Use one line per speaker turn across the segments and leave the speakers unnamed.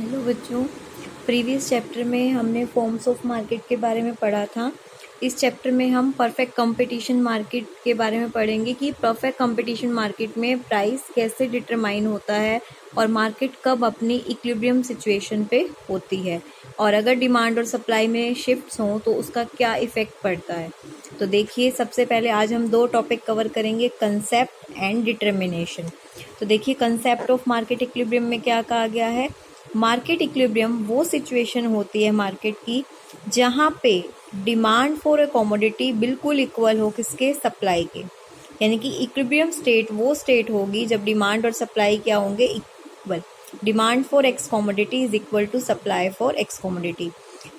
Hello बच्चों, previous chapter में हमने फॉर्म्स ऑफ मार्केट के बारे में पढ़ा था। इस चैप्टर में हम परफेक्ट कंपटीशन मार्केट के बारे में पढ़ेंगे कि परफेक्ट कंपटीशन मार्केट में प्राइस कैसे डिटरमाइन होता है और मार्केट कब अपनी इक्विलिब्रियम सिचुएशन पे होती है, और अगर डिमांड और सप्लाई में शिफ्ट्स हों तो उसका क्या इफेक्ट पड़ता है। तो देखिए, सबसे पहले आज हम दो टॉपिक कवर करेंगे, कंसेप्ट एंड डिटर्मिनेशन। तो देखिए, कंसेप्ट ऑफ मार्केट इक्विलिब्रियम में क्या कहा गया है। मार्केट इक्विलिब्रियम वो सिचुएशन होती है मार्केट की जहाँ पे डिमांड फॉर ए कमोडिटी बिल्कुल इक्वल हो किसके, सप्लाई के। यानी कि इक्विलिब्रियम स्टेट वो स्टेट होगी जब डिमांड और सप्लाई क्या होंगे, equal. Demand for x commodity is equal to supply for x commodity.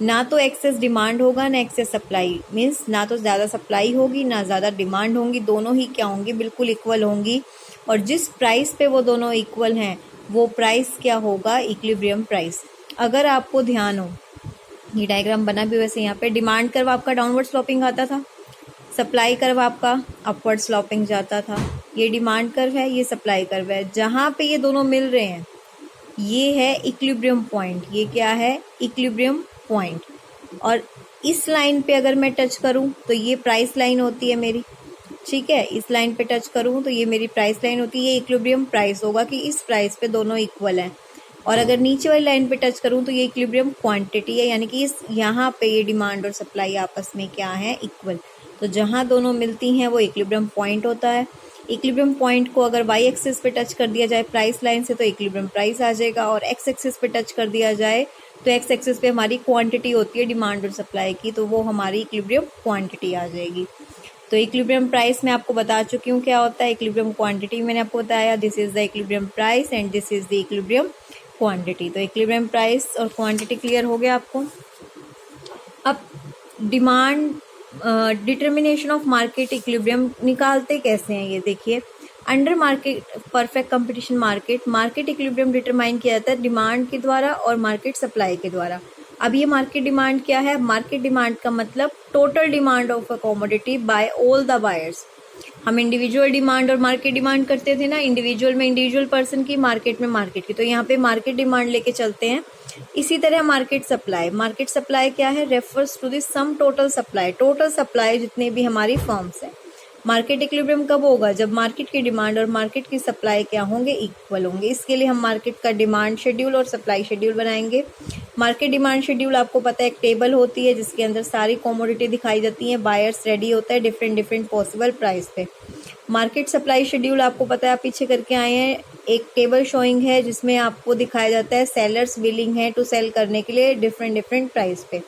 ना तो एक्सेस डिमांड होगा ना एक्सेस सप्लाई, मीन्स ना तो ज़्यादा सप्लाई होगी ना ज़्यादा डिमांड होंगी, दोनों ही क्या होंगी, बिल्कुल इक्वल होंगी। और जिस प्राइस पे वो दोनों इक्वल हैं वो प्राइस क्या होगा, इक्विलिब्रियम प्राइस। अगर आपको ध्यान हो, ये डायग्राम बना भी वैसे, यहाँ पे डिमांड कर्व आपका डाउनवर्ड स्लोपिंग आता था, सप्लाई कर्व आपका अपवर्ड स्लोपिंग जाता था। ये डिमांड कर्व है, ये सप्लाई कर्व है। जहाँ पे ये दोनों मिल रहे हैं ये है इक्विलिब्रियम पॉइंट। ये क्या है, इक्विलिब्रियम पॉइंट। और इस लाइन पे अगर मैं टच करूं तो ये प्राइस लाइन होती है मेरी, ठीक है। इस लाइन पे टच करूं तो ये मेरी प्राइस लाइन होती है, ये इक्विलिब्रियम प्राइस होगा कि इस प्राइस पे दोनों इक्वल हैं। और अगर नीचे वाली लाइन पे टच करूं तो ये इक्विलिब्रियम क्वांटिटी है, यानी कि इस यहाँ पे ये डिमांड और सप्लाई आपस में क्या है, इक्वल। तो जहाँ दोनों मिलती हैं वो इक्विलिब्रियम पॉइंट होता है। इक्विलिब्रियम पॉइंट को अगर वाई एक्सिस पे टच कर दिया जाए प्राइस लाइन से तो इक्विलिब्रियम प्राइस आ जाएगा, और एक्स एक्सिस पे टच कर दिया जाए तो एक्स एक्सिस पे हमारी क्वांटिटी होती है डिमांड और सप्लाई की, तो वो हमारी इक्विलिब्रियम क्वांटिटी आ जाएगी। तो इक्विलिब्रियम प्राइस मैं आपको बता चुकी हूँ क्या होता है। इक्विलिब्रियम क्वांटिटी मैंने आपको बताया, this is the equilibrium price and this is the equilibrium quantity. तो इक्विलिब्रियम प्राइस और क्वांटिटी क्लियर हो गया आपको। अब demand determination of market equilibrium निकालते कैसे हैं, ये देखिए। Under market perfect competition market equilibrium determine किया जाता है डिमांड के द्वारा और मार्केट सप्लाई के द्वारा। अब ये मार्केट डिमांड क्या है, मार्केट डिमांड का मतलब total demand of a commodity by all the buyers. हम इंडिविजुअल डिमांड और मार्केट डिमांड करते थे ना, इंडिविजुअल में इंडिविजुअल पर्सन की, मार्केट में मार्केट की। तो यहाँ पे मार्केट डिमांड लेके चलते हैं। इसी तरह मार्केट सप्लाई क्या है, refers to the sum total supply जितने भी हमारी फर्म्स हैं। मार्केट इक्विलिब्रियम कब होगा, जब मार्केट की डिमांड और मार्केट की सप्लाई क्या होंगे, इक्वल होंगे। इसके लिए हम मार्केट का डिमांड शेड्यूल और सप्लाई शेड्यूल बनाएंगे। मार्केट डिमांड शेड्यूल आपको पता है एक टेबल होती है जिसके अंदर सारी कमोडिटी दिखाई जाती है, बायर्स रेडी होता है डिफरेंट पॉसिबल प्राइस पे। मार्केट सप्लाई शेड्यूल आपको पता है, आप पीछे करके आए हैं, एक टेबल शोइंग है जिसमें आपको दिखाया जाता है सेलर्स विलिंग है टू सेल करने के लिए डिफरेंट प्राइस पे।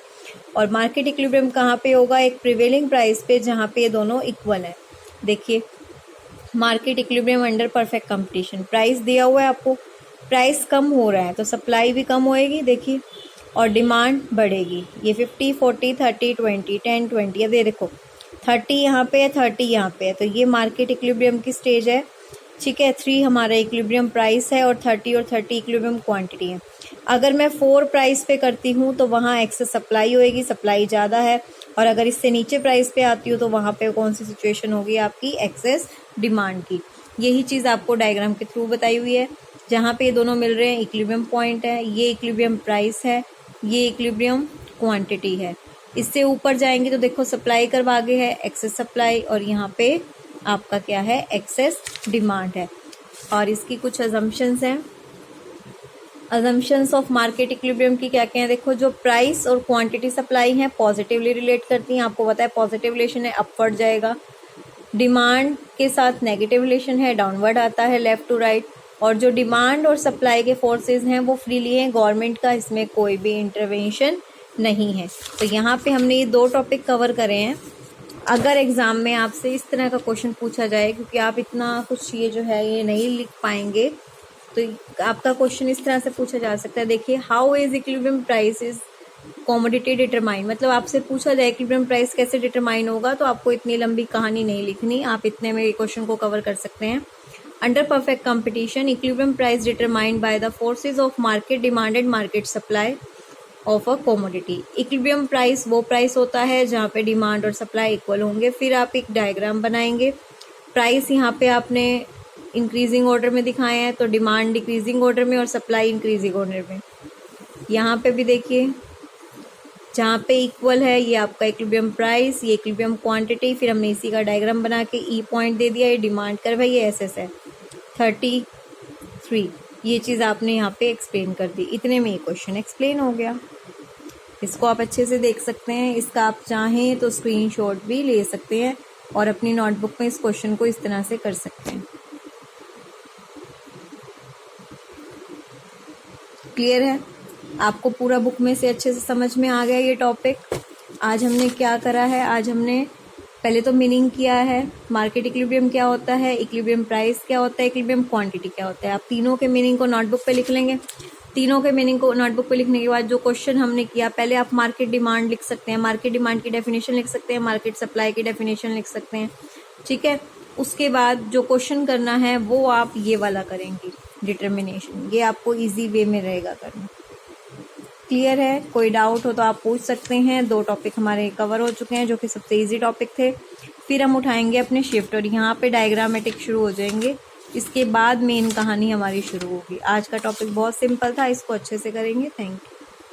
और मार्केट इक्विलिब्रियम कहाँ पे होगा, एक प्रिवेलिंग प्राइस पे जहाँ पे ये दोनों इक्वल है। देखिए, market equilibrium under perfect competition, price दिया हुआ है आपको, प्राइस कम हो रहा है तो सप्लाई भी कम होएगी, देखिए, और डिमांड बढ़ेगी। ये 50, 40, 30, 20, 10, 20, अब ये देखो 30 यहाँ पे है, 30 यहाँ पे है, तो ये मार्केट इक्विलिब्रियम की स्टेज है, ठीक है। 3 हमारा इक्विलिब्रियम प्राइस है और 30 इक्विलिब्रियम क्वांटिटी है। अगर मैं 4 प्राइस पे करती हूँ तो वहाँ एक्सेस सप्लाई होएगी, सप्लाई ज़्यादा है। और अगर इससे नीचे प्राइस पे आती हूँ तो वहाँ पे कौन सी सिचुएशन होगी, आपकी एक्सेस डिमांड की। यही चीज़ आपको डायग्राम के थ्रू बताई हुई है। जहाँ पे ये दोनों मिल रहे हैं इक्विलिब्रियम पॉइंट है, ये इक्विलिब्रियम प्राइस है, ये इक्विलिब्रियम क्वांटिटी है। इससे ऊपर जाएंगे तो देखो सप्लाई कर्व आगे है, एक्सेस सप्लाई, और यहाँ पे आपका क्या है, एक्सेस डिमांड है। और इसकी कुछ अजम्पशंस हैं। अजम्पशंस ऑफ मार्केट इक्विलिब्रियम की क्या क्या है, देखो, जो प्राइस और क्वांटिटी सप्लाई है पॉजिटिवली रिलेट करती हैं, आपको पता है पॉजिटिव रिलेशन है, अपवर्ड जाएगा। डिमांड के साथ नेगेटिव रिलेशन है, डाउनवर्ड आता है, लेफ्ट टू राइट। और जो डिमांड और सप्लाई के फोर्सेस हैं वो फ्रीली हैं गवर्नमेंट का, इसमें कोई भी इंटरवेंशन नहीं है। तो यहाँ पे हमने ये 2 टॉपिक कवर करे हैं। अगर एग्जाम में आपसे इस तरह का क्वेश्चन पूछा जाए, क्योंकि आप इतना कुछ ये जो है ये नहीं लिख पाएंगे, तो आपका क्वेश्चन इस तरह से पूछा जा सकता है। देखिए, how is equilibrium price is commodity determine, मतलब आपसे पूछा जाए इक्विलिब्रियम प्राइस कैसे डिटरमाइन होगा, तो आपको इतनी लंबी कहानी नहीं लिखनी, आप इतने में क्वेश्चन को कवर कर सकते हैं। Under perfect competition equilibrium price determined by the forces of market demand and market supply of a commodity. Equilibrium price वो प्राइस होता है जहाँ पे डिमांड और सप्लाई इक्वल होंगे। फिर आप एक डायग्राम बनाएंगे, प्राइस यहाँ पे आपने इंक्रीजिंग ऑर्डर में दिखाए हैं, तो डिमांड डिक्रीजिंग ऑर्डर में और सप्लाई इंक्रीजिंग ऑर्डर में। यहाँ पे भी देखिए, जहाँ पे इक्वल है ये आपका इक्विलिब्रियम प्राइस, ये इक्विलिब्रियम क्वांटिटी, फिर हमने इसी का डायग्राम बना के ई पॉइंट दे दिया, ये डिमांड कर भाई, ये एसएस है 33। ये चीज़ आपने यहाँ पे एक्सप्लेन कर दी। इतने में ये क्वेश्चन एक्सप्लेन हो गया। इसको आप अच्छे से देख सकते हैं। इसका आप चाहें तो स्क्रीनशॉट भी ले सकते हैं और अपनी नोटबुक में इस क्वेश्चन को इस तरह से कर सकते हैं। क्लियर है? आपको पूरा बुक में से अच्छे से समझ में आ गया ये टॉपिक। आज हमने क्या करा है, आज हमने पहले तो मीनिंग किया है, मार्केट इक्विलिब्रियम क्या होता है, इक्विलिब्रियम प्राइस क्या होता है, इक्विलिब्रियम क्वांटिटी क्या होता है। आप तीनों के मीनिंग को नोटबुक पे लिख लेंगे। तीनों के मीनिंग को नोटबुक पे लिखने के बाद जो क्वेश्चन हमने किया, पहले आप मार्केट डिमांड लिख सकते हैं, मार्केट डिमांड की डेफिनेशन लिख सकते हैं, मार्केट सप्लाई की डेफिनेशन लिख सकते हैं, ठीक है। उसके बाद जो क्वेश्चन करना है वो आप ये वाला करेंगे, डिटर्मिनेशन। ये आपको ईजी वे में रहेगा करना। क्लियर है? कोई डाउट हो तो आप पूछ सकते हैं। 2 टॉपिक हमारे कवर हो चुके हैं जो कि सबसे इजी टॉपिक थे। फिर हम उठाएंगे अपने शिफ्ट और यहाँ पे डायग्रामेटिक शुरू हो जाएंगे। इसके बाद मेन कहानी हमारी शुरू होगी। आज का टॉपिक बहुत सिंपल था, इसको अच्छे से करेंगे। Thank you.